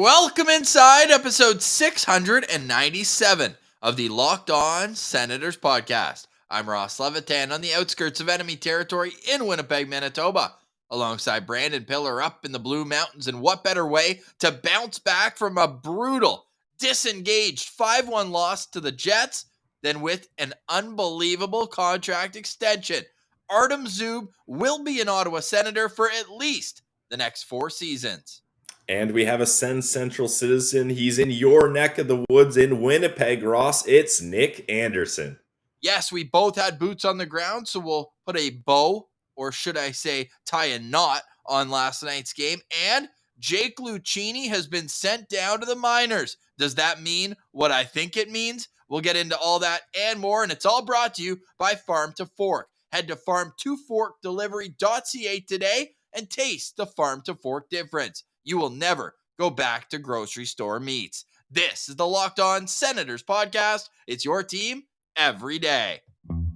Welcome inside episode 697 of the Locked On Senators podcast. I'm Ross Levitan on the outskirts of enemy territory in Winnipeg, Manitoba, alongside Brandon Piller up in the Blue Mountains. And what better way to bounce back from a brutal, disengaged 5-1 loss to the Jets than with an unbelievable contract extension? Artem Zub will be an Ottawa Senator for at least the next 4 seasons. And we have a SensCentral Citizen. He's in your neck of the woods in Winnipeg, Ross. It's Nick Anderson. Yes, we both had boots on the ground, so we'll put a bow, or should I say tie a knot, on last night's game. And Jake Lucchini has been sent down to the minors. Does that mean what I think it means? We'll get into all that and more, and it's all brought to you by Farm to Fork. Head to farm2forkdelivery.ca today and taste the Farm to Fork difference. You will never go back to grocery store meats. This is the Locked On Senators podcast. It's your team every day.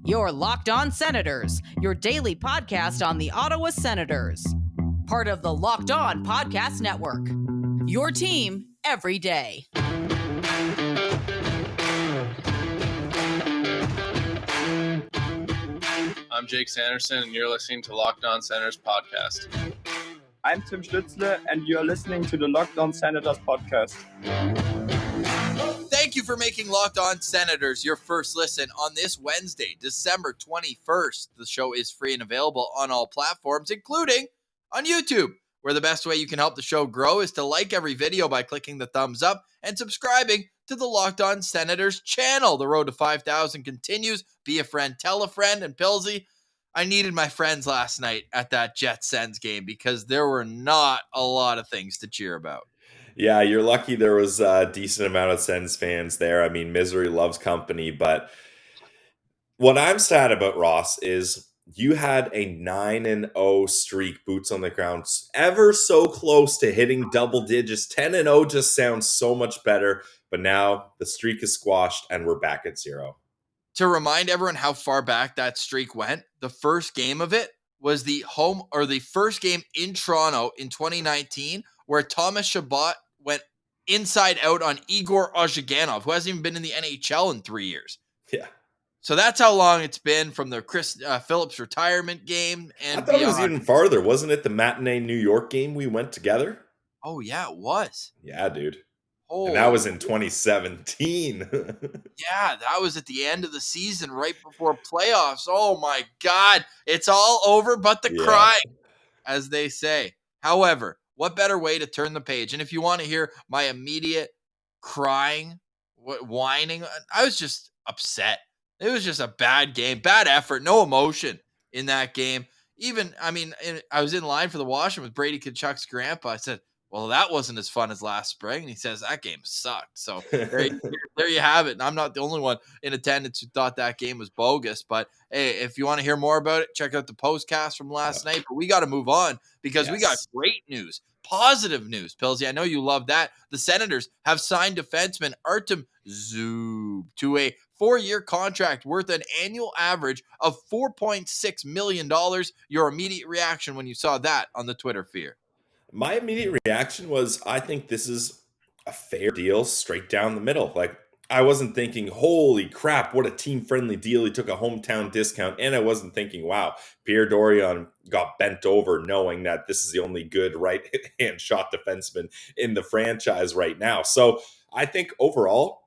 Your Locked On Senators, your daily podcast on the Ottawa Senators. Part of the Locked On Podcast Network. Your team every day. I'm Jake Sanderson, and you're listening to Locked On Senators podcast. I'm Tim Stützle, and you're listening to the Locked On Senators podcast. Thank you for making Locked On Senators your first listen on this Wednesday, December 21st. The show is free and available on all platforms, including on YouTube, where the best way you can help the show grow is to like every video by clicking the thumbs up and subscribing to the Locked On Senators channel. The road to 5,000 continues. Be a friend, tell a friend, and Pilsy, I needed my friends last night at that Jets Sens game because there were not a lot of things to cheer about. Yeah, you're lucky there was a decent amount of Sens fans there. I mean, misery loves company, but what I'm sad about, Ross, is you had a 9-0 streak, boots on the ground, ever so close to hitting double digits. 10-0 just sounds so much better, but now the streak is squashed and we're back at 0. To remind everyone how far back that streak went, the first game of it was the first game in Toronto in 2019 where Thomas Chabot went inside out on Igor Ozhiganov, who hasn't even been in the NHL in 3 years. Yeah. So that's how long it's been from the Chris Phillips retirement game. And I thought it was even farther. Wasn't it the matinee New York game we went together? Oh, yeah, it was. Yeah, dude. Oh, and that was in 2017. Yeah, that was at the end of the season, right before playoffs. Oh, my God. It's all over but the crying, as they say. However, what better way to turn the page? And if you want to hear my immediate crying, whining, I was just upset. It was just a bad game, bad effort, no emotion in that game. I was in line for the washroom with Brady Tkachuk's grandpa. I said, well, that wasn't as fun as last spring. And he says, that game sucked. So there you have it. And I'm not the only one in attendance who thought that game was bogus. But hey, if you want to hear more about it, check out the postcast from last night. But we got to move on because we got great news, positive news. Pilsy, I know you love that. The Senators have signed defenseman Artem Zub to a 4-year contract worth an annual average of $4.6 million. Your immediate reaction when you saw that on the Twitter feed? My immediate reaction was, I think this is a fair deal straight down the middle. Like, I wasn't thinking, holy crap, what a team-friendly deal. He took a hometown discount. And I wasn't thinking, wow, Pierre Dorion got bent over knowing that this is the only good right-hand shot defenseman in the franchise right now. So I think overall,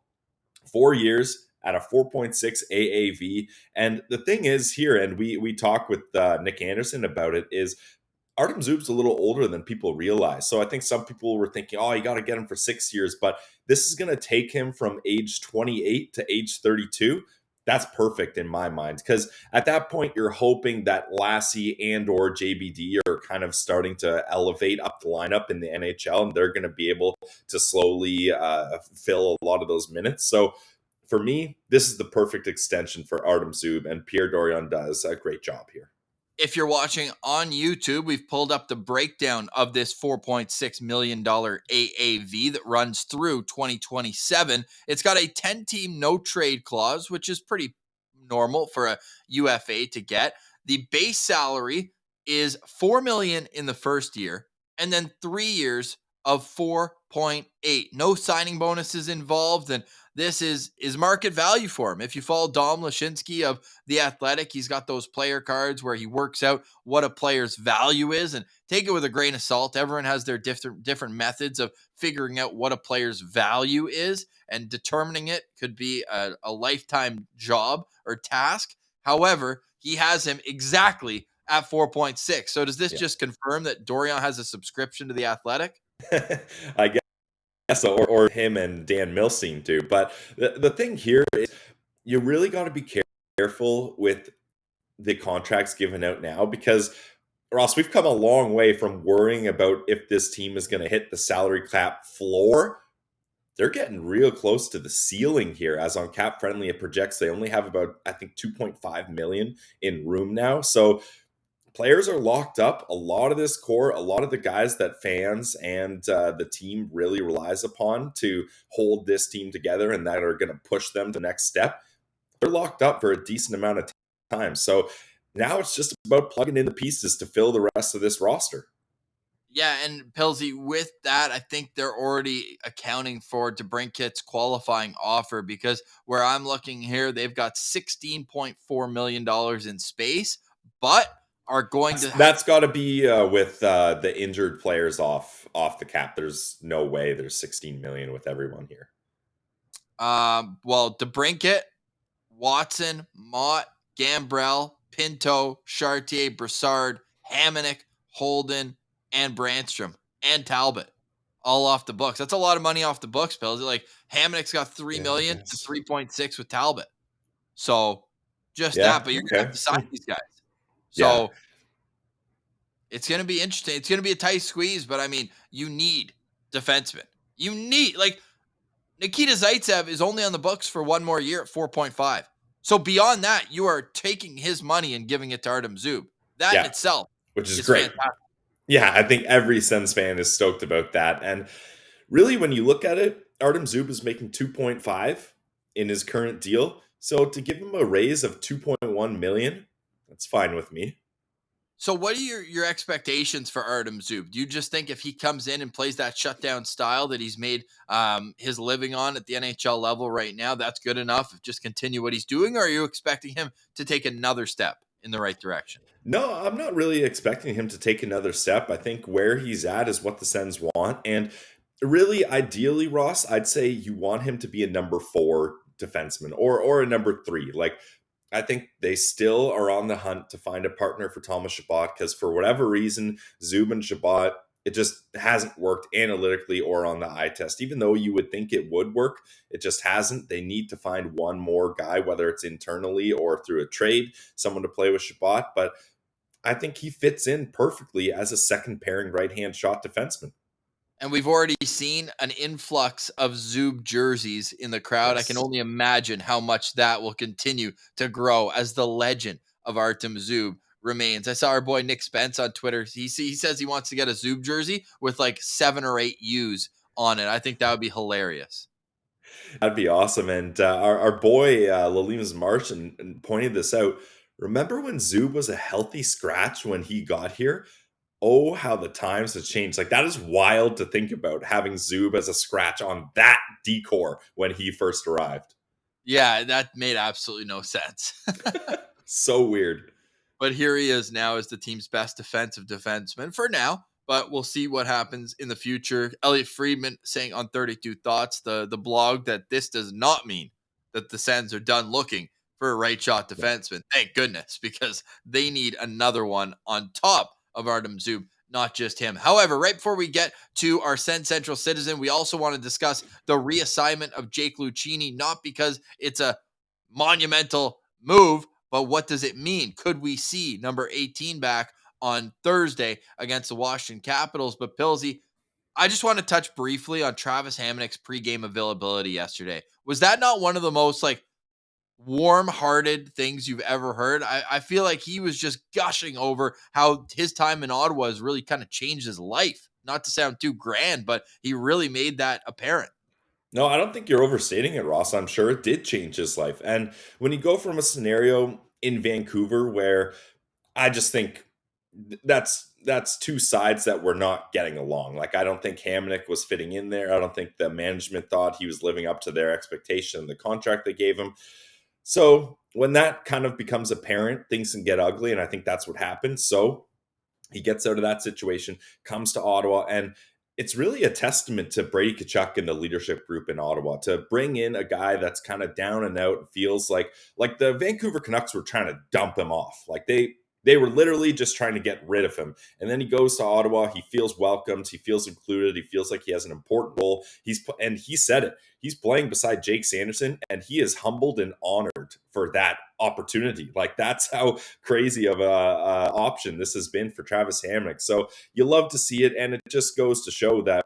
4 years at a 4.6 AAV. And the thing is here, and we talked with Nick Anderson about it, is Artem Zub's a little older than people realize. So I think some people were thinking, oh, you got to get him for 6 years. But this is going to take him from age 28 to age 32. That's perfect in my mind. Because at that point, you're hoping that Lassie and or JBD are kind of starting to elevate up the lineup in the NHL. And they're going to be able to slowly fill a lot of those minutes. So for me, this is the perfect extension for Artem Zub. And Pierre Dorion does a great job here. If you're watching on YouTube, we've pulled up the breakdown of this $4.6 million AAV that runs through 2027. It's got a 10-team no-trade clause, which is pretty normal for a UFA to get. The base salary is $4 million in the first year, and then 3 years of 4.8. No signing bonuses involved, and this is market value for him. If you follow Dom Lashinsky of The Athletic, he's got those player cards where he works out what a player's value is, and take it with a grain of salt. Everyone has their different methods of figuring out what a player's value is, and determining it could be a lifetime job or task. However, he has him exactly at 4.6. So does this just confirm that Dorion has a subscription to The Athletic? I guess so, or him and Dan Milstein too. But the thing here is you really got to be careful with the contracts given out now, because Ross, we've come a long way from worrying about if this team is going to hit the salary cap floor. They're getting real close to the ceiling here, as on Cap Friendly it projects they only have about, I think, 2.5 million in room now. So players are locked up. A lot of this core, a lot of the guys that fans and the team really relies upon to hold this team together and that are going to push them to the next step, they're locked up for a decent amount of time. So now it's just about plugging in the pieces to fill the rest of this roster. Yeah, and Pilsy, with that, I think they're already accounting for DeBrincat's qualifying offer, because where I'm looking here, they've got $16.4 million in space, but are going to... That's got to be with the injured players off the cap. There's no way there's 16 million with everyone here. Well, DeBrincat, Watson, Mott, Gambrell, Pinto, Chartier, Brassard, Hamonic, Holden, and Brandstrom, and Talbot, all off the books. That's a lot of money off the books, Pills. Like, Hamonic's got $3 million and 3.6 with Talbot. So just that, but you're going to have to sign these guys. So it's going to be interesting. It's going to be a tight squeeze, but I mean, you need defensemen. You need, like, Nikita Zaitsev is only on the books for one more year at 4.5. So beyond that, you are taking his money and giving it to Artem Zub. That in itself, which is great. Fantastic. Yeah, I think every Sens fan is stoked about that. And really, when you look at it, Artem Zub is making 2.5 in his current deal. So to give him a raise of 2.1 million, that's fine with me. So what are your expectations for Artem Zub? Do you just think if he comes in and plays that shutdown style that he's made his living on at the NHL level right now, that's good enough? Just continue what he's doing, or are you expecting him to take another step in the right direction? No, I'm not really expecting him to take another step. I think where he's at is what the Sens want. And really, ideally, Ross, I'd say you want him to be a number 4 defenseman or a number 3. Like, I think they still are on the hunt to find a partner for Thomas Chabot, because for whatever reason, Zub and Chabot, it just hasn't worked analytically or on the eye test. Even though you would think it would work, it just hasn't. They need to find one more guy, whether it's internally or through a trade, someone to play with Chabot. But I think he fits in perfectly as a second pairing right-hand shot defenseman. And we've already seen an influx of Zub jerseys in the crowd. Yes. I can only imagine how much that will continue to grow as the legend of Artem Zub remains. I saw our boy Nick Spence on Twitter. He says he wants to get a Zub jersey with like 7 or 8 U's on it. I think that would be hilarious. That'd be awesome. And our boy Lalimas Martian pointed this out. Remember when Zub was a healthy scratch when he got here? Oh, how the times have changed. Like, that is wild to think about, having Zub as a scratch on that decor when he first arrived. Yeah, that made absolutely no sense. So weird. But here he is now as the team's best defensive defenseman for now. But we'll see what happens in the future. Elliot Friedman saying on 32 Thoughts, the blog, that this does not mean that the Sens are done looking for a right shot defenseman. Thank goodness, because they need another one on top of Artem Zub, not just him. However, right before we get to our SensCentral Citizen, we also want to discuss the reassignment of Jake Lucchini, not because it's a monumental move, but what does it mean? Could we see number 18 back on Thursday against the Washington Capitals? But Pilsy, I just want to touch briefly on Travis Hamonic's pregame availability yesterday. Was that not one of the most warm-hearted things you've ever heard? I feel like he was just gushing over how his time in Ottawa has really kind of changed his life. Not to sound too grand, but he really made that apparent. No, I don't think you're overstating it, Ross. I'm sure it did change his life. And when you go from a scenario in Vancouver where I just think that's two sides that were not getting along. Like, I don't think Hamonic was fitting in there. I don't think the management thought he was living up to their expectation, the contract they gave him. So when that kind of becomes apparent, things can get ugly, and I think that's what happened. So he gets out of that situation, comes to Ottawa, and it's really a testament to Brady Tkachuk and the leadership group in Ottawa to bring in a guy that's kind of down and out and feels like the Vancouver Canucks were trying to dump him off. Like they were literally just trying to get rid of him. And then he goes to Ottawa. He feels welcomed. He feels included. He feels like he has an important role. And he said it. He's playing beside Jake Sanderson, and he is humbled and honored for that opportunity. Like, that's how crazy of a option this has been for Travis Hamonic. So you love to see it, and it just goes to show that,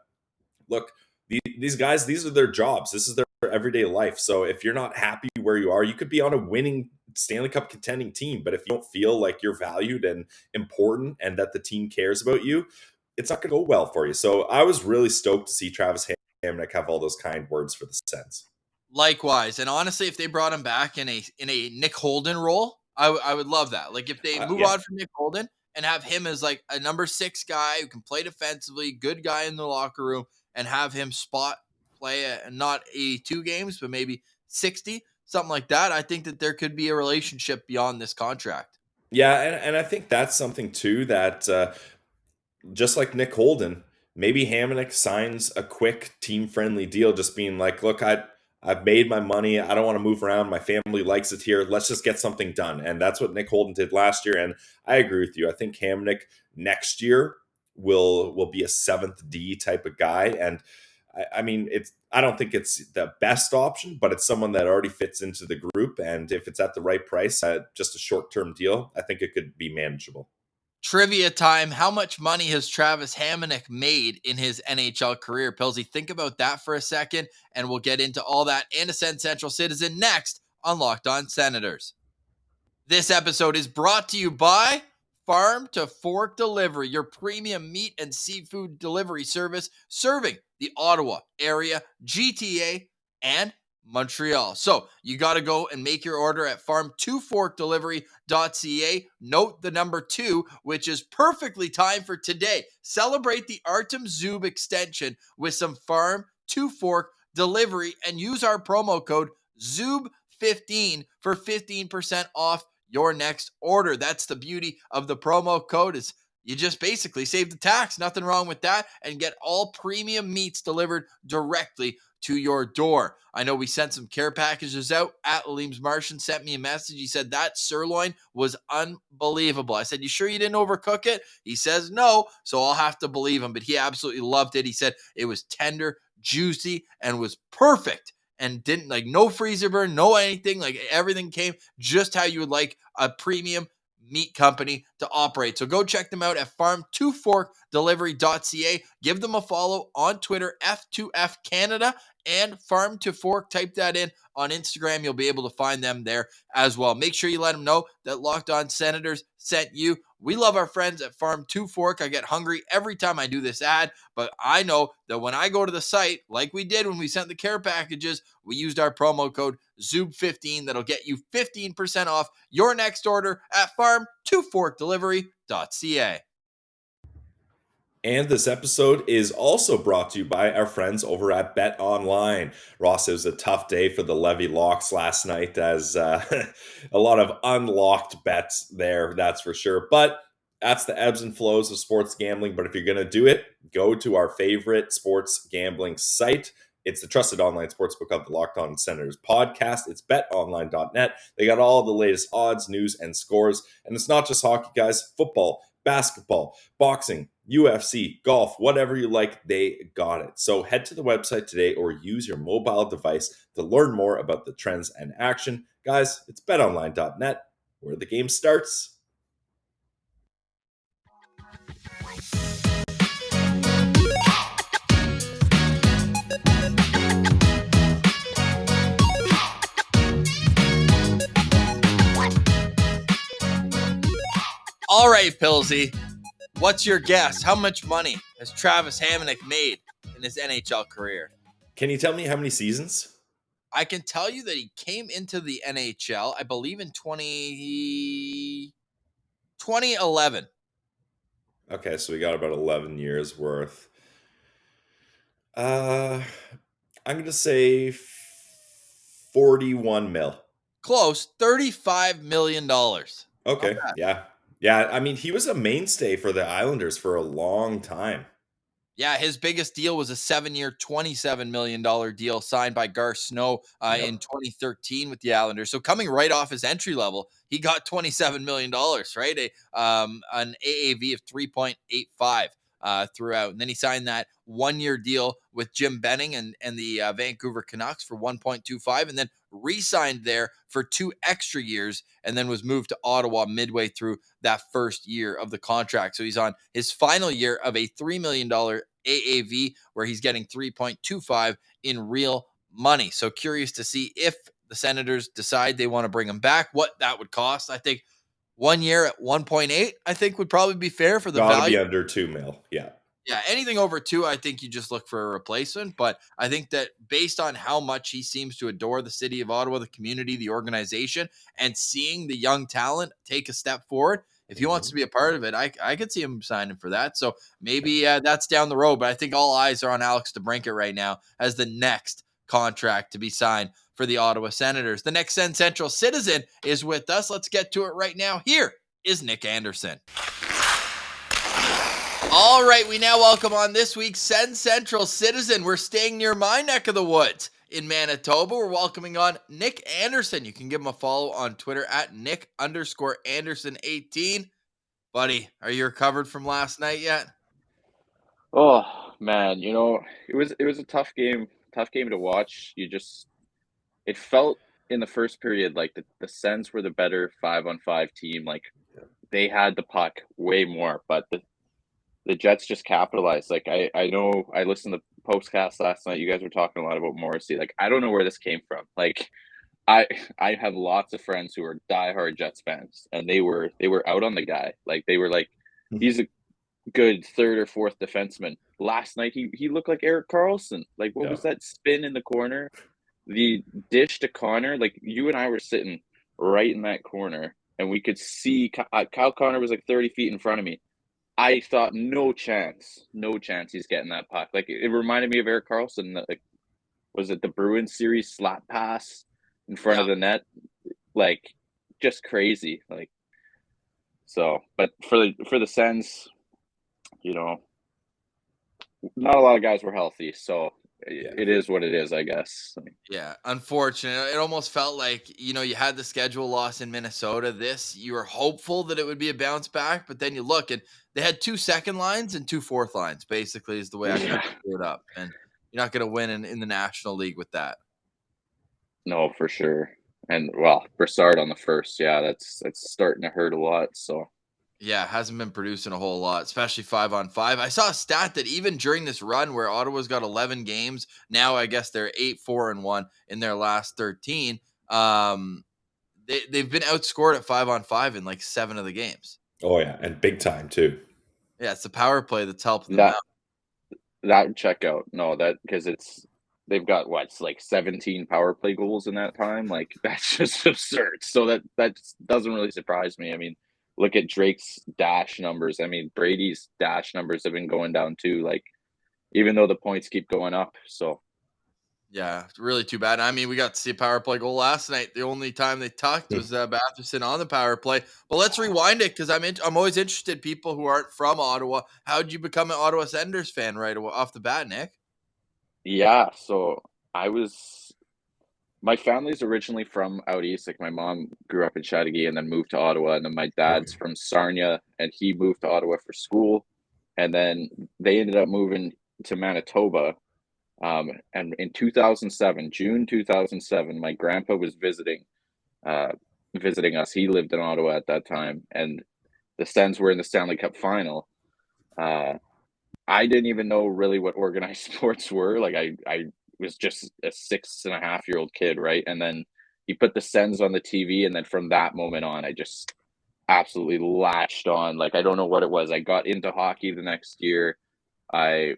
look, these guys, these are their jobs. This is their everyday life. So if you're not happy where you are, you could be on a winning Stanley Cup contending team, but if you don't feel like you're valued and important and that the team cares about you, it's not going to go well for you. So I was really stoked to see Travis Hamonic have all those kind words for the Sens. Likewise, and honestly, if they brought him back in a Nick Holden role, I would love that. Like, if they move on from Nick Holden and have him as like a number 6 guy who can play defensively, good guy in the locker room, and have him spot play not 82 games, but maybe 60, something like that. I think that there could be a relationship beyond this contract. Yeah, and I think that's something too that just like Nick Holden, maybe Hamonic signs a quick team-friendly deal, just being like, look, I've made my money. I don't want to move around. My family likes it here. Let's just get something done. And that's what Nick Holden did last year. And I agree with you. I think Hamonic next year will be a 7th D type of guy. And I mean, I don't think it's the best option, but it's someone that already fits into the group. And if it's at the right price, just a short-term deal, I think it could be manageable. Trivia time. How much money has Travis Hamonic made in his NHL career? Pillsy, think about that for a second, and we'll get into all that and a SensCentral Citizen next on Locked On Senators. This episode is brought to you by Farm to Fork Delivery, your premium meat and seafood delivery service serving the Ottawa area, GTA, and Montreal. So you got to go and make your order at farm2forkdelivery.ca. Note the number 2, which is perfectly timed for today. Celebrate the Artem Zub extension with some Farm to Fork delivery and use our promo code ZUB15 for 15% off your next order. That's the beauty of the promo code, is you just basically save the tax. Nothing wrong with that, and get all premium meats delivered directly to your door. I know we sent some care packages out. At Aleem's Martian sent me a message. He said that sirloin was unbelievable. I said, you sure you didn't overcook it? He says no, so I'll have to believe him, but he absolutely loved it. He said it was tender, juicy, and was perfect, and didn't like no freezer burn, no anything. Like, everything came just how you would like a premium meat company to operate. So go check them out at farm2forkdelivery.ca. Give them a follow on Twitter, F2F Canada, and Farm to Fork. Type that in on Instagram. You'll be able to find them there as well. Make sure you let them know that Locked On Senators sent you. We love our friends at Farm to Fork. I get hungry every time I do this ad, but I know that when I go to the site, like we did when we sent the care packages, we used our promo code ZUB15. That'll get you 15% off your next order at farm2forkdelivery.ca. And this episode is also brought to you by our friends over at BetOnline. Ross, it was a tough day for the Levy locks last night, as a lot of unlocked bets there, that's for sure. But that's the ebbs and flows of sports gambling. But if you're going to do it, go to our favorite sports gambling site. It's the trusted online sportsbook of the Locked On Senators podcast. It's betonline.net. They got all the latest odds, news, and scores. And it's not just hockey, guys. Football, basketball, boxing, UFC, golf, whatever you like, they got it. So head to the website today or use your mobile device to learn more about the trends and action. Guys, it's betonline.net, where the game starts. All right, Pillsy, what's your guess? How much money has Travis Hamonic made in his NHL career? Can you tell me how many seasons? I can tell you that he came into the NHL, I believe, in 2011. Okay, so we got about 11 years worth. I'm going to say 41 mil. Close, $35 million. Not Okay, bad. yeah. Yeah, I mean, he was a mainstay for the Islanders for a long time. Yeah, his biggest deal was a 7-year, $27 million deal signed by Gar Snow in Yep. 2013 with the Islanders. So coming right off his entry level, he got $27 million, right? An AAV of 3.85 throughout. And then he signed that 1-year deal with Jim Benning and the Vancouver Canucks for 1.25, and then re-signed there for 2 extra years, and then was moved to Ottawa midway through that first year of the contract. So he's on his final year of a $3 million AAV, where he's getting 3.25 in real money. So curious to see if the Senators decide they want to bring him back, what that would cost. I think 1 year at 1.8, I think would probably be fair for the Got to value. be under 2 mil. Yeah. Yeah, anything over 2, I think you just look for a replacement. But I think that based on how much he seems to adore the city of Ottawa, the community, the organization, and seeing the young talent take a step forward, if he wants to be a part of it, I could see him signing for that. So maybe that's down the road. But I think all eyes are on Alex DeBrincat right now as the next contract to be signed for the Ottawa Senators. The next SensCentral Citizen is with us. Let's get to it right now. Here is Nick Anderson. All right, we now welcome on this week's SensCentral Citizen. We're staying near my neck of the woods in Manitoba. We're welcoming on Nick Anderson. You can give him a follow on Twitter at Nick_Anderson18. Buddy, are you recovered from last night yet? Oh man, it was a tough game to watch. It felt in the first period like the Sens were the better 5-on-5 team. Like they had the puck way more, but the Jets just capitalized. Like I know I listened to the postcast last night. You guys were talking a lot about Morrissey. Like I don't know where this came from. Like I have lots of friends who are diehard Jets fans, and they were out on the guy. Like they were like, he's a good third or fourth defenseman. Last night he looked like Erik Karlsson. Like what was that spin in the corner? The dish to Connor. Like you and I were sitting right in that corner, and we could see Kyle Connor was like 30 feet in front of me. I thought no chance he's getting that puck. Like it reminded me of Erik Karlsson. Like was it the Bruins series slap pass in front of the net? Like just crazy. Like so, but for the Sens, not a lot of guys were healthy, so it is what it is, I guess. Yeah, unfortunate. It almost felt like, you had the schedule loss in Minnesota. You were hopeful that it would be a bounce back, but then you look and they had 2 second lines and 2 fourth lines, basically, is the way I kind of screw it up. And you're not going to win in the National League with that. No, for sure. And well, Brassard on the first, that's starting to hurt a lot. So yeah, hasn't been producing a whole lot, especially 5-on-5. I saw a stat that even during this run where Ottawa's got 11 games, now I guess they're 8-4-1 in their last 13. They've been outscored at 5-on-5 in like 7 of the games. Oh yeah, and big time too. Yeah, it's the power play that's helping them out. That check out, no, that because they've got it's like 17 power play goals in that time. Like that's just absurd. So that doesn't really surprise me. I mean, look at Drake's dash numbers. I mean, Brady's dash numbers have been going down too. Like even though the points keep going up. So yeah, it's really too bad. I mean, we got to see a power play goal last night. The only time they tucked was Batherson on the power play. But let's rewind it because I'm always interested. People who aren't from Ottawa, how did you become an Ottawa Senators fan right off the bat, Nick? Yeah, so my family's originally from out east. Like my mom grew up in Chateauguay and then moved to Ottawa, and then my dad's from Sarnia and he moved to Ottawa for school, and then they ended up moving to Manitoba. And in 2007, June 2007, my grandpa was visiting us. He lived in Ottawa at that time, and the Sens were in the Stanley Cup final. I didn't even know really what organized sports were. Like I was just a 6.5-year-old kid, right? And then he put the Sens on the TV, and then from that moment on, I just absolutely latched on. Like I don't know what it was. I got into hockey the next year. I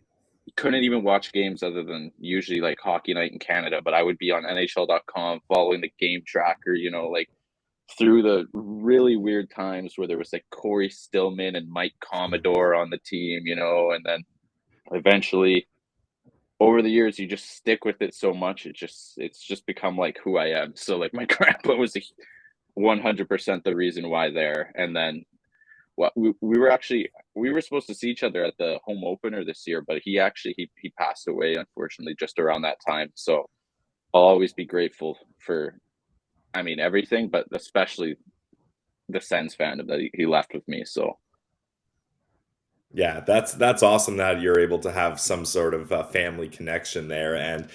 couldn't even watch games other than usually like hockey night in Canada, but I would be on NHL.com following the game tracker, like through the really weird times where there was like Corey Stillman and Mike Commodore on the team, and then eventually over the years you just stick with it so much it's just become like who I am. So like my grandpa was 100% the reason why there. And then we were supposed to see each other at the home opener this year, but he passed away unfortunately just around that time. So I'll always be grateful for everything, but especially the Sens fandom that he left with me. So Yeah, that's awesome that you're able to have some sort of family connection there. And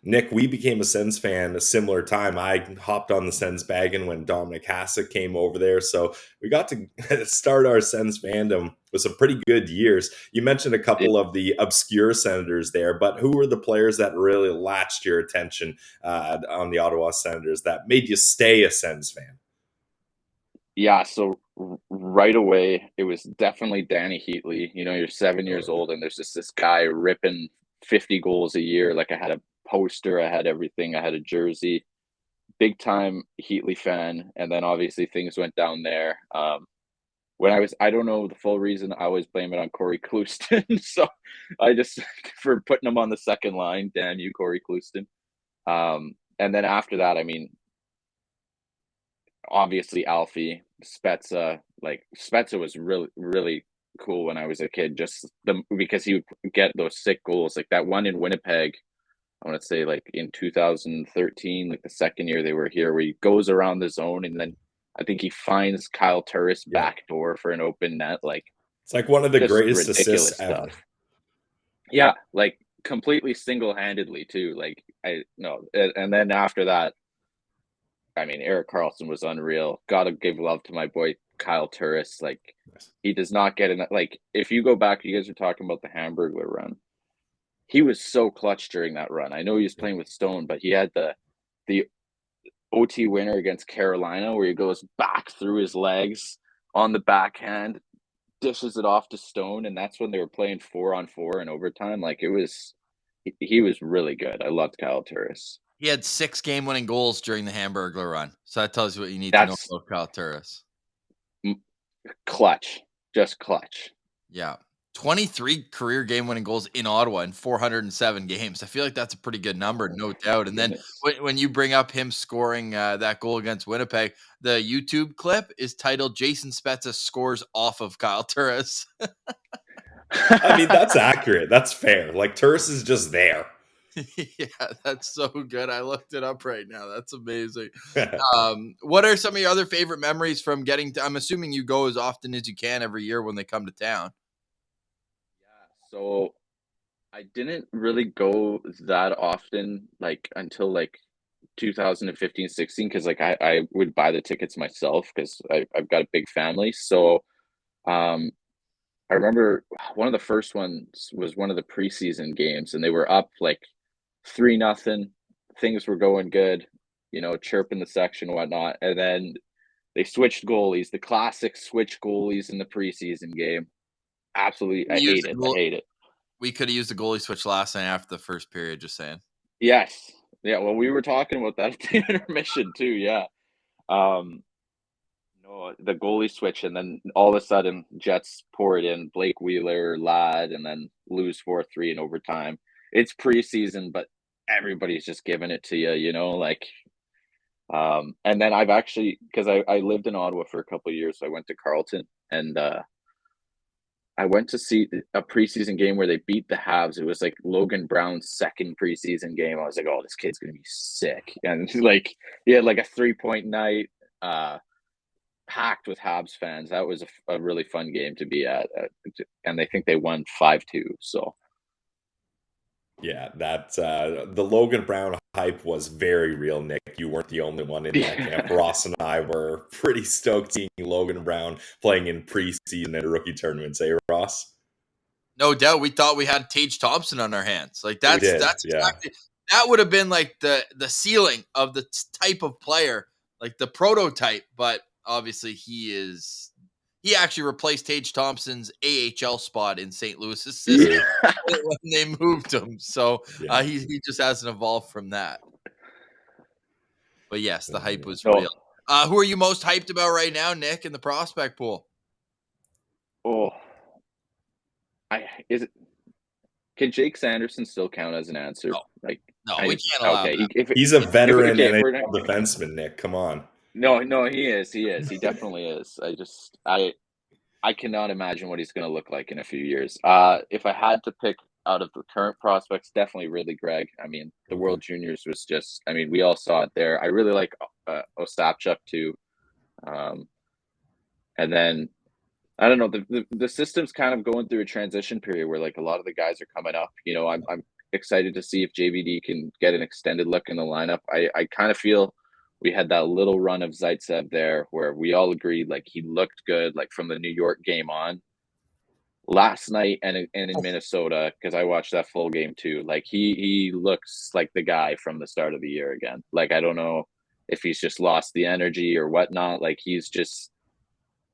Nick, we became a Sens fan a similar time. I hopped on the Sens wagon when Dominic Hasek came over there. So we got to start our Sens fandom with some pretty good years. You mentioned a couple of the obscure Senators there, but who were the players that really latched your attention on the Ottawa Senators that made you stay a Sens fan? Yeah, so right away, it was definitely Danny Heatley. You're 7 years old, and there's just this guy ripping 50 goals a year. Like, I had a poster, I had everything, I had a jersey. Big time Heatley fan, and then obviously things went down there. I don't know the full reason, I always blame it on Corey Clouston. So I just, for putting him on the second line, damn you, Corey Clouston. And then after that, obviously Alfie, Spezza. Like Spezza was really, really cool when I was a kid, because he would get those sick goals. Like that one in Winnipeg, I want to say like in 2013, like the second year they were here, where he goes around the zone and then I think he finds Kyle Turris back door for an open net. Like it's like one of the greatest assists stuff ever. Yeah, like completely single-handedly too. And then after that, Erik Karlsson was unreal. Gotta give love to my boy Kyle Turris. Like, he does not get in. Like, if you go back, you guys are talking about the Hamburglar run. He was so clutch during that run. I know he was playing with Stone, but he had the OT winner against Carolina where he goes back through his legs on the backhand, dishes it off to Stone, and that's when they were playing 4-on-4 in overtime. Like, he was really good. I loved Kyle Turris. He had 6 game-winning goals during the Hamburglar run. So that tells you what you need to know about Kyle Turris. Clutch. Just clutch. Yeah. 23 career game-winning goals in Ottawa in 407 games. I feel like that's a pretty good number, no doubt. And then when you bring up him scoring that goal against Winnipeg, the YouTube clip is titled Jason Spezza scores off of Kyle Turris. That's accurate. That's fair. Like, Turris is just there. Yeah, that's so good. I looked it up right now. That's amazing. What are some of your other favorite memories from getting to, I'm assuming you go as often as you can every year when they come to town. Yeah, so I didn't really go that often, until 2015-16, because I would buy the tickets myself because I've got a big family. So I remember one of the first ones was one of the preseason games, and they were up 3-0. Things were going good, chirping the section and whatnot. And then they switched goalies, the classic switch goalies in the preseason game. Absolutely, I hate it. We could have used the goalie switch last night after the first period, just saying. Yes. Yeah, well, we were talking about that at the intermission too, yeah. The goalie switch, and then all of a sudden, Jets pour it in, Blake Wheeler, Ladd, and then lose 4-3 in overtime. It's preseason, but everybody's just giving it to you, and then I've actually, because I lived in Ottawa for a couple of years, so I went to Carleton, and I went to see a preseason game where they beat the Habs. It was like Logan Brown's second preseason game. I was like, oh, this kid's going to be sick. And he had a 3-point night, packed with Habs fans. That was a really fun game to be at. And I think they won 5-2. So. Yeah, the Logan Brown hype was very real, Nick. You weren't the only one in that camp. Ross and I were pretty stoked seeing Logan Brown playing in preseason and rookie tournaments, Ross? No doubt. We thought we had Tage Thompson on our hands. That's exactly, that would have been the ceiling of the type of player, the prototype, but obviously he actually replaced Tage Thompson's AHL spot in St. Louis's system when they moved him. So he just hasn't evolved from that. But yes, the hype was real. Who are you most hyped about right now, Nick, in the prospect pool? Oh, can Jake Sanderson still count as an answer? No, we can't allow that. He's a veteran if NHL defenseman, Nick. Come on. No, he is. He definitely is. I cannot imagine what he's going to look like in a few years. If I had to pick out of the current prospects, definitely Ridley Gregg. I mean, the World Juniors was just, I mean, we all saw it there. I really like Ostapchuk too. And then, I don't know, the system's kind of going through a transition period where like a lot of the guys are coming up. You know, I'm excited to see if JVD can get an extended look in the lineup. I kind of feel we had that little run of Zaitsev there where we all agreed like he looked good, like from the New York game on. Last night and in Minnesota, because I watched that full game too. Like he looks like the guy from the start of the year again. Like I don't know if he's just lost the energy or whatnot. Like he's just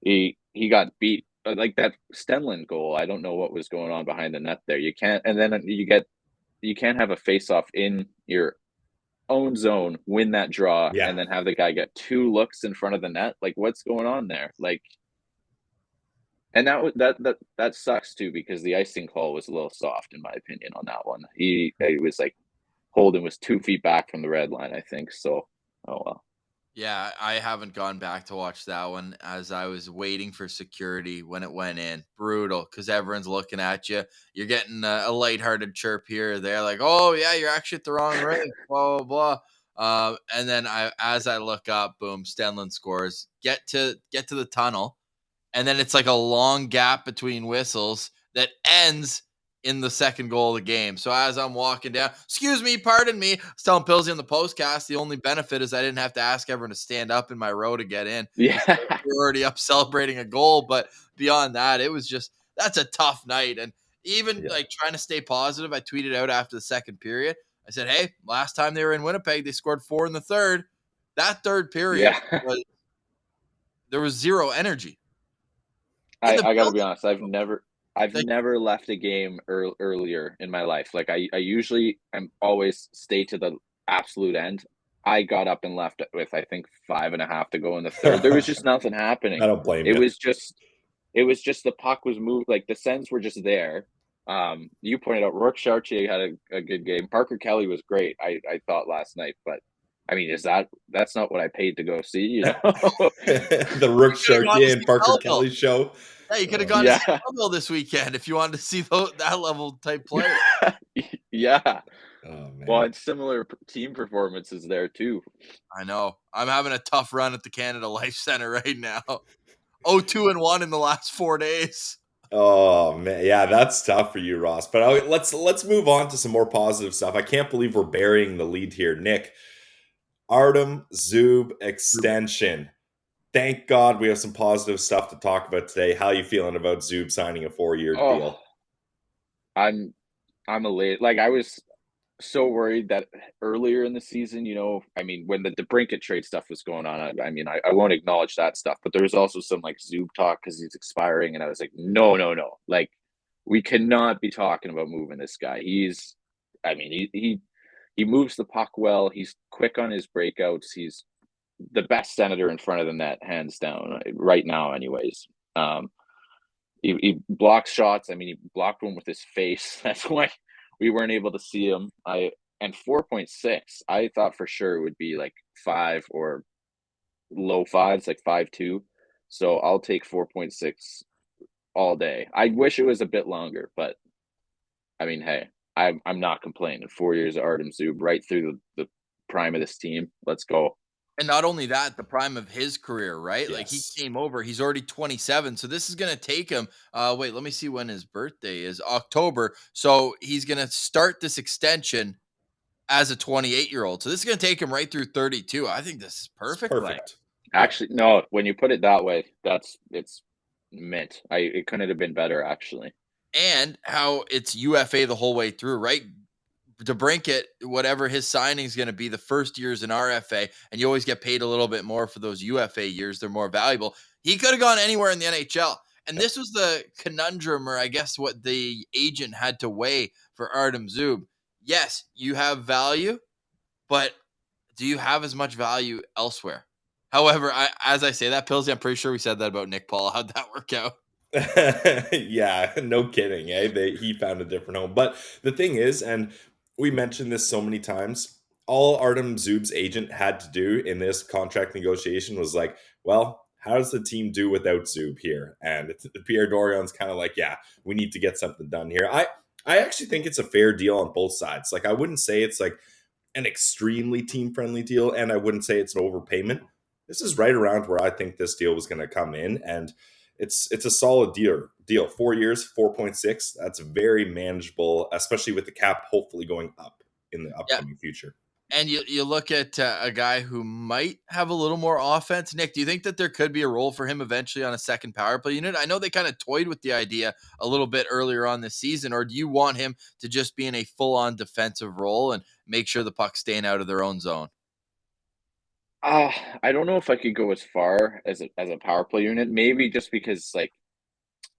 he got beat like that Stenlund goal. I don't know what was going on behind the net there. You can't, and then you can't have a face-off in your own zone, win that draw, and then have the guy get 2 looks in front of the net. Like what's going on there? Like. And that sucks too because the icing call was a little soft in my opinion on that one. It was like Holden was 2 feet back from the red line, I think. So, oh well. Yeah, I haven't gone back to watch that one as I was waiting for security when it went in. Brutal because everyone's looking at you. You're getting a lighthearted chirp here or there, like, "Oh yeah, you're actually at the wrong ring." Blah blah blah. And then as I look up, boom, Stenlund scores. Get to the tunnel. And then it's like a long gap between whistles that ends in the second goal of the game. So as I'm walking down, excuse me, pardon me, I was telling Pillsy on the postcast, the only benefit is I didn't have to ask everyone to stand up in my row to get in. Yeah. We're already up celebrating a goal. But beyond that, it was just, that's a tough night. And even like trying to stay positive, I tweeted out after the second period. I said, hey, last time they were in Winnipeg, they scored 4 in the third. That third period, there was zero energy. I got to be honest. I've never left a game earlier in my life. Like I usually am always stay to the absolute end. I got up and left with I think 5.5 to go in the third. There was just nothing happening. I don't blame you. It was just the puck was moved. Like the Sens were just there. You pointed out Rourke Chartier had a good game. Parker Kelly was great. I thought last night, but I mean, that's not what I paid to go see, you know? The Rourke Chartier and Parker Kelly show. Yeah, you could have gone to see Belleville this weekend if you wanted to see that level type player. Yeah. Oh, man. Well, and similar team performances there too. I know. I'm having a tough run at the Canada Life Center right now. 0-2-1 in the last 4 days. Oh man, yeah, that's tough for you, Ross. But let's move on to some more positive stuff. I can't believe we're burying the lead here, Nick. Artem Zub extension. Thank God we have some positive stuff to talk about today. How are you feeling about Zub signing a 4-year deal? I'm elated. Like I was so worried that earlier in the season, you know, I mean, when the DeBrincat trade stuff was going on, I mean, I won't acknowledge that stuff, but there was also some like Zub talk because he's expiring, and I was like, no. Like, we cannot be talking about moving this guy. He moves the puck well. He's quick on his breakouts. He's the best Senator in front of the net, hands down, right now, anyways. He blocks shots. I mean, he blocked one with his face. That's why we weren't able to see him. And 4.6, I thought for sure it would be like 5 or low 5s, like 5.2. So I'll take 4.6 all day. I wish it was a bit longer, but I mean, hey, I'm not complaining. 4 years of Artem Zub right through the prime of this team. Let's go. And not only that, the prime of his career, right? Yes. Like he came over, he's already 27. So this is going to take him. Wait, let me see when his birthday is. October. So he's going to start this extension as a 28-year-old. So this is going to take him right through 32. I think this is perfect. Actually, no, when you put it that way, it's mint. It couldn't have been better, actually. And how it's UFA the whole way through, right? DeBrincat, whatever his signing is going to be, the first year's an RFA, and you always get paid a little bit more for those UFA years. They're more valuable. He could have gone anywhere in the NHL. And this was the conundrum, or I guess what the agent had to weigh for Artem Zub. Yes, you have value, but do you have as much value elsewhere? However, as I say that, Pillsy, I'm pretty sure we said that about Nick Paul. How'd that work out? Yeah, no kidding. He found a different home. But the thing is, and we mentioned this so many times, all Artem Zub's agent had to do in this contract negotiation was like, well, how does the team do without Zub here? And Pierre Dorion's kind of like, yeah, we need to get something done here. I actually think it's a fair deal on both sides. Like, I wouldn't say it's like an extremely team-friendly deal, and I wouldn't say it's an overpayment. This is right around where I think this deal was going to come in, and it's a solid deal. 4 years, 4.6. That's very manageable, especially with the cap hopefully going up in the upcoming future. And you look at a guy who might have a little more offense. Nick, do you think that there could be a role for him eventually on a second power play unit? I know they kind of toyed with the idea a little bit earlier on this season, or do you want him to just be in a full-on defensive role and make sure the puck's staying out of their own zone? I don't know if I could go as far as a power play unit. Maybe just because like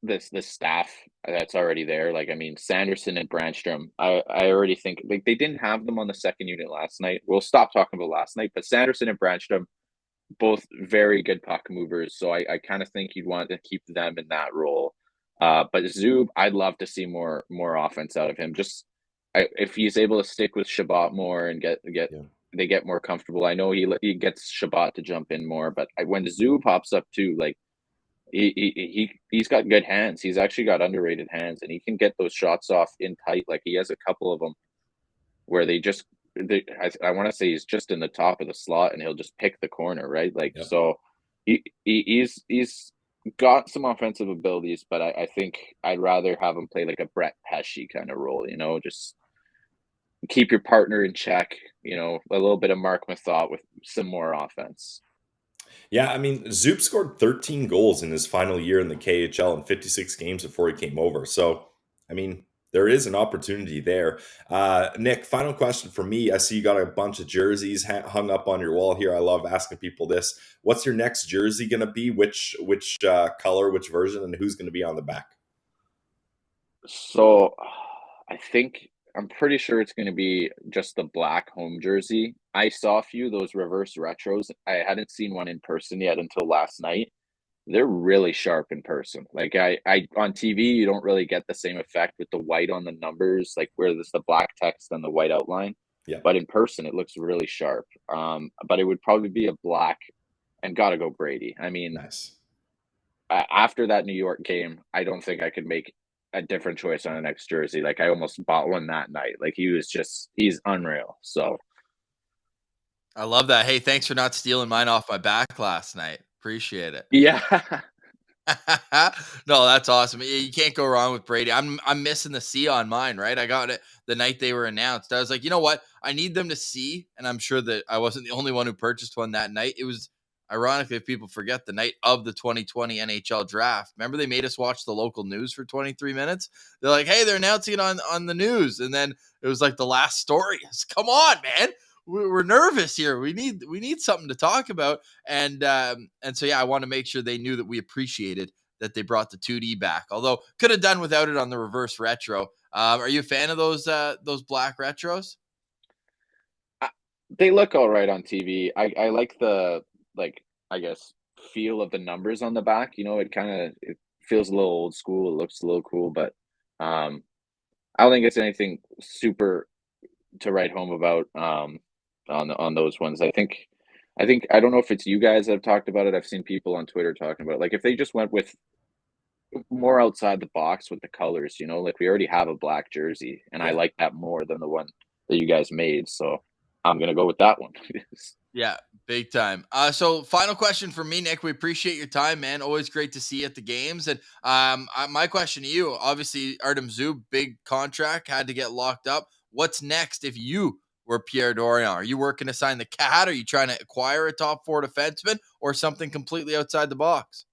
this staff that's already there. Like, I mean, Sanderson and Brandstrom, I already think like they didn't have them on the second unit last night. We'll stop talking about last night, but Sanderson and Brandstrom, both very good puck movers. So I kind of think you'd want to keep them in that role. But Zub, I'd love to see more offense out of him. Just if he's able to stick with Shabbat more and get they get more comfortable. I know he gets Shabbat to jump in more, but when Zub pops up too, like he's got good hands. He's actually got underrated hands, and he can get those shots off in tight. Like he has a couple of them where I want to say he's just in the top of the slot, and he'll just pick the corner, right? Like so, he's got some offensive abilities, but I think I'd rather have him play like a Brett Pesce kind of role. Just keep your partner in check. A little bit of Mark Mathot with some more offense. Yeah, I mean, Zub scored 13 goals in his final year in the KHL in 56 games before he came over. So, I mean, there is an opportunity there. Nick, final question for me. I see you got a bunch of jerseys hung up on your wall here. I love asking people this. What's your next jersey going to be? Which color, which version, and who's going to be on the back? So, I'm pretty sure it's going to be just the black home jersey. I saw a few of those reverse retros. I hadn't seen one in person yet until last night. They're really sharp in person. Like I on TV, you don't really get the same effect with the white on the numbers, like where there's the black text and the white outline. Yeah. But in person, it looks really sharp. But it would probably be a black, and gotta go Brady. I mean, nice. After that New York game, I don't think I could make a different choice on the next jersey. Like I almost bought one that night. Like he's unreal. So I love that. Hey, thanks for not stealing mine off my back last night. Appreciate it. Yeah. No, that's awesome. You can't go wrong with Brady. I'm missing the C on mine, right? I got it the night they were announced. I was like, you know what? I need them to see, and I'm sure that I wasn't the only one who purchased one that night. It was, ironically, if people forget, the night of the 2020 NHL draft. Remember they made us watch the local news for 23 minutes? They're like, hey, they're announcing it on the news. And then it was like the last story. Come on, man. We're nervous here. We need something to talk about. And so, yeah, I want to make sure they knew that we appreciated that they brought the 2D back. Although could have done without it on the reverse retro. Are you a fan of those black retros? They look all right on TV. I like the, I guess, feel of the numbers on the back. It feels a little old school. It looks a little cool, but I don't think it's anything super to write home about on those ones. I think I don't know if it's you guys that have talked about it. I've seen people on Twitter talking about it. Like if they just went with more outside the box with the colors, like we already have a black jersey, and I like that more than the one that you guys made. So I'm gonna go with that one. Yeah, big time. So final question for me, Nick. We appreciate your time, man. Always great to see you at the games. And my question to you, obviously, Artem Zub, big contract, had to get locked up. What's next if you were Pierre Dorion? Are you working to sign the cat? Are you trying to acquire a top four defenseman or something completely outside the box?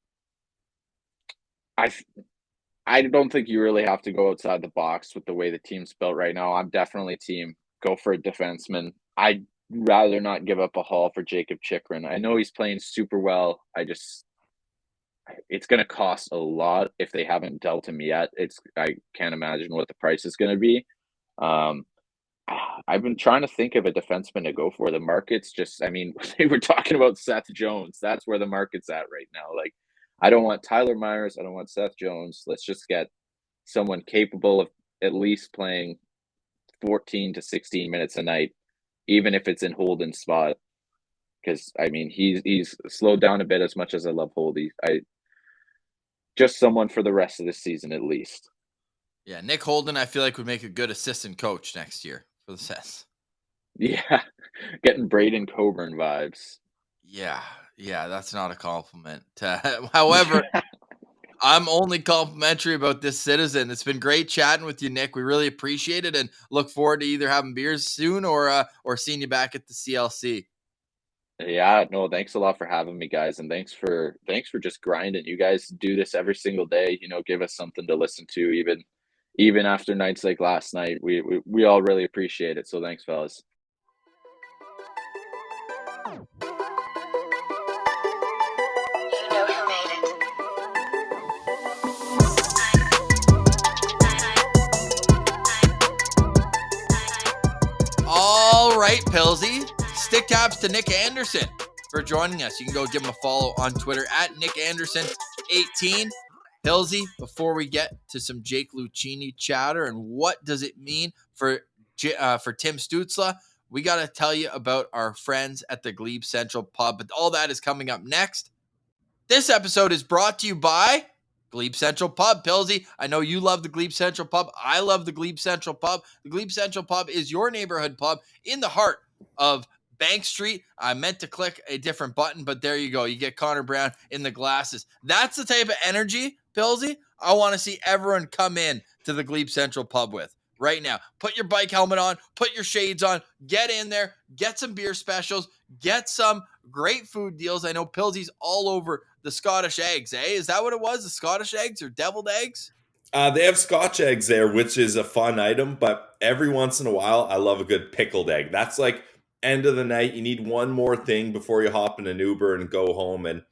I don't think you really have to go outside the box with the way the team's built right now. I'm definitely team go for a defenseman. I'd rather not give up a haul for Jacob Chikrin. I know he's playing super well. It's going to cost a lot if they haven't dealt him yet. I can't imagine what the price is going to be. I've been trying to think of a defenseman to go for. The market's just, I mean, they were talking about Seth Jones. That's where the market's at right now. Like, I don't want Tyler Myers. I don't want Seth Jones. Let's just get someone capable of at least playing 14 to 16 minutes a night, even if it's in Holden's spot. Because, I mean, he's slowed down a bit as much as I love Holdy. Just someone for the rest of the season at least. Yeah, Nick Holden, I feel like would make a good assistant coach next year for the Sens. Yeah, getting Braden Coburn vibes. Yeah, that's not a compliment. However, I'm only complimentary about this Citizen. It's been great chatting with you, Nick. We really appreciate it and look forward to either having beers soon or seeing you back at the CLC. Yeah, no, thanks a lot for having me, guys, and thanks for just grinding. You guys do this every single day. Give us something to listen to, even after nights like last night. We all really appreciate it. So thanks, fellas. All right, Pilsy. Stick taps to Nick Anderson for joining us. You can go give him a follow on Twitter at Nick Anderson18. Pilsy, before we get to some Jake Lucchini chatter and what does it mean for Tim Stützle, we got to tell you about our friends at the Glebe Central Pub. But all that is coming up next. This episode is brought to you by Glebe Central Pub. Pilsy, I know you love the Glebe Central Pub. I love the Glebe Central Pub. The Glebe Central Pub is your neighborhood pub in the heart of Bank Street. I meant to click a different button, but there you go. You get Connor Brown in the glasses. That's the type of energy, Pilsy, I want to see everyone come in to the Glebe Central Pub with right now. Put your bike helmet on, put your shades on, get in there, get some beer specials, get some great food deals. I know Pilsy's all over the Scottish eggs, eh? Is that what it was? The Scottish eggs or deviled eggs? They have Scotch eggs there, which is a fun item, but every once in a while, I love a good pickled egg. That's like end of the night. You need one more thing before you hop in an Uber and go home, and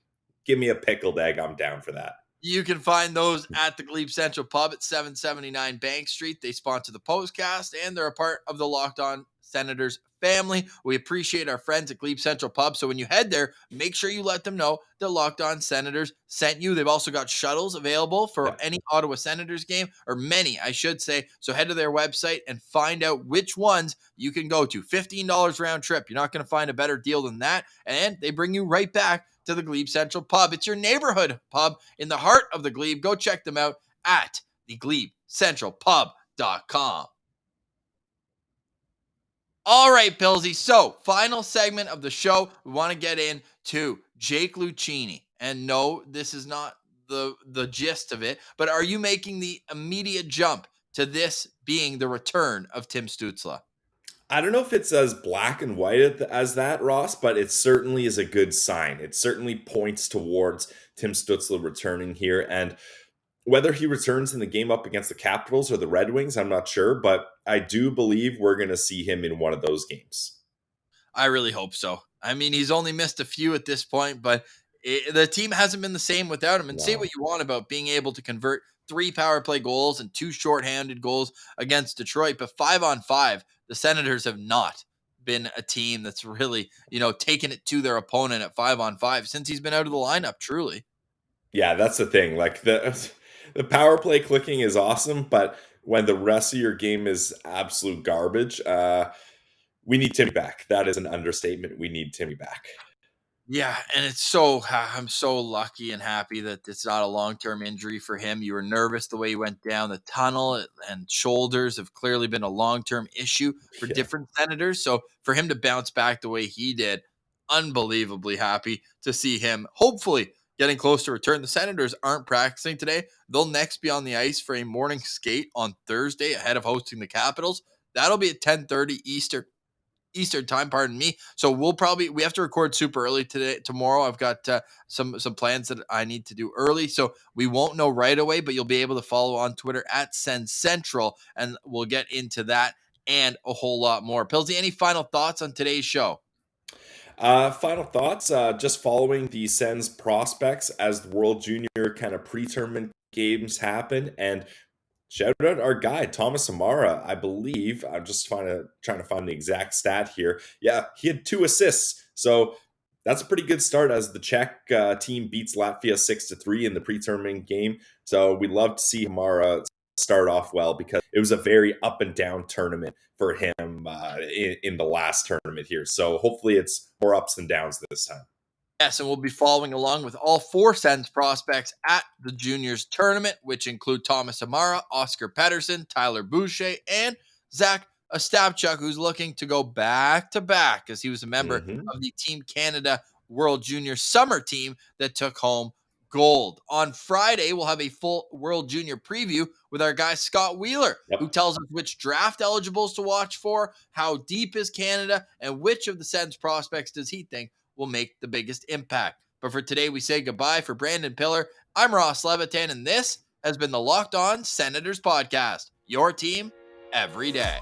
give me a pickled egg. I'm down for that. You can find those at the Glebe Central Pub at 779 Bank Street. They sponsor the postcast, and they're a part of the Locked On Senators family. We appreciate our friends at Glebe Central Pub. So when you head there, make sure you let them know that Locked On Senators sent you. They've also got shuttles available for any Ottawa Senators game, or many, I should say. So head to their website and find out which ones you can go to. $15 round trip. You're not going to find a better deal than that. And they bring you right back to the Glebe Central Pub. It's your neighborhood pub in the heart of the Glebe. Go check them out at theglebecentralpub.com. All right, Pilsy. So, final segment of the show. We want to get into Jake Lucchini. And no, this is not the gist of it, but are you making the immediate jump to this being the return of Tim Stützle? I don't know if it's as black and white as that, Ross, but it certainly is a good sign. It certainly points towards Tim Stützle returning here. And whether he returns in the game up against the Capitals or the Red Wings, I'm not sure, but I do believe we're going to see him in one of those games. I really hope so. I mean, he's only missed a few at this point, but the team hasn't been the same without him. And say what you want about being able to convert 3 power play goals and 2 shorthanded goals against Detroit, but 5-on-5, the Senators have not been a team that's really, taken it to their opponent at 5-on-5 since he's been out of the lineup, truly. Yeah, that's the thing. Like the power play clicking is awesome, but when the rest of your game is absolute garbage, we need Timmy back. That is an understatement. We need Timmy back. Yeah, and I'm so lucky and happy that it's not a long-term injury for him. You were nervous the way he went down the tunnel, and shoulders have clearly been a long-term issue for different Senators. So for him to bounce back the way he did, unbelievably happy to see him hopefully getting close to return. The Senators aren't practicing today. They'll next be on the ice for a morning skate on Thursday ahead of hosting the Capitals. That'll be at 10:30 Eastern time, pardon me. So we have to record super early tomorrow. I've got some plans that I need to do early, so we won't know right away, but you'll be able to follow on Twitter at SensCentral, and we'll get into that and a whole lot more. Pilsy, any final thoughts on today's show? Final thoughts, just following the Sens prospects as the World Junior kind of pre-tournament games happen, and Shout out our guy, Thomas Amara. I believe, I'm just trying to find the exact stat here. Yeah, he had 2 assists. So that's a pretty good start as the Czech team beats Latvia 6-3 in the pre-tournament game. So we love to see Amara start off well because it was a very up and down tournament for him in the last tournament here. So hopefully it's more ups and downs this time. Yes, and we'll be following along with all 4 Sens prospects at the juniors tournament, which include Thomas Amara, Oscar Pedersen, Tyler Boucher, and Zach Ostapchuk, who's looking to go back-to-back as he was a member of the Team Canada World Junior Summer team that took home gold. On Friday, we'll have a full World Junior preview with our guy Scott Wheeler, who tells us which draft eligibles to watch for, how deep is Canada, and which of the Sens prospects does he think will make the biggest impact. But for today, we say goodbye. For Brandon Piller, I'm Ross Levitan, and this has been the Locked On Senators podcast, your team every day.